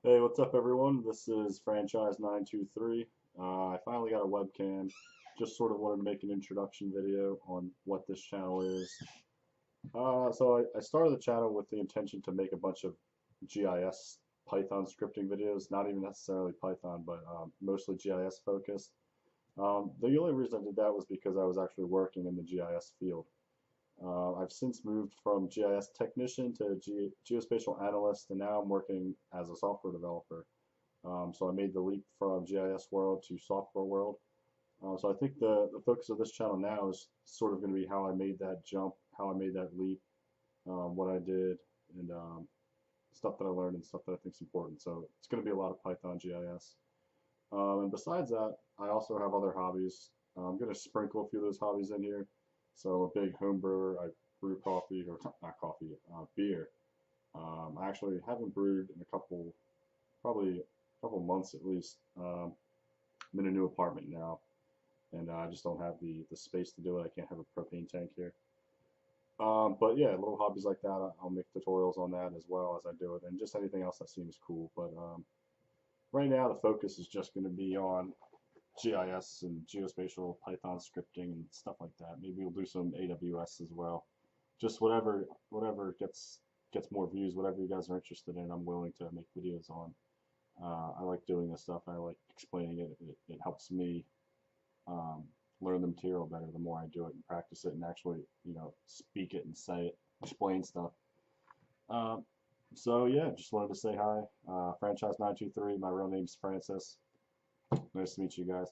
Hey, what's up, everyone? This is Franchise 923. I finally got a webcam. Just sort of wanted to make an introduction video on what this channel is. So I started the channel with the intention to make a bunch of GIS Python scripting videos, not even necessarily Python, but mostly GIS focused. The only reason I did that was because I was actually working in the GIS field. I've since moved from GIS technician to geospatial analyst, and now I'm working as a software developer. So I made the leap from GIS world to software world. So I think the focus of this channel now is sort of going to be how I made that jump, how I made that leap, what I did, and stuff that I learned and stuff that I think is important. So it's going to be a lot of Python GIS. And besides that, I also have other hobbies. I'm going to sprinkle a few of those hobbies in here. So a big home brewer. I brew coffee, or not coffee, beer. I actually haven't brewed in probably a couple months at least. I'm in a new apartment now, and I just don't have the space to do it. I can't have a propane tank here. But yeah, little hobbies like that, I'll make tutorials on that as well as I do it, and just anything else that seems cool. But right now, the focus is just going to be on GIS and geospatial Python scripting and stuff like that. Maybe we'll do some AWS as well. Just whatever gets more views, whatever you guys are interested in, I'm willing to make videos on. I like doing this stuff. I like explaining it. It helps me um, learn the material better the more I do it and practice it and actually, speak it and say it, explain stuff. Um, so yeah, just wanted to say hi. Franchise 923. My real name's Francis. Nice to meet you guys.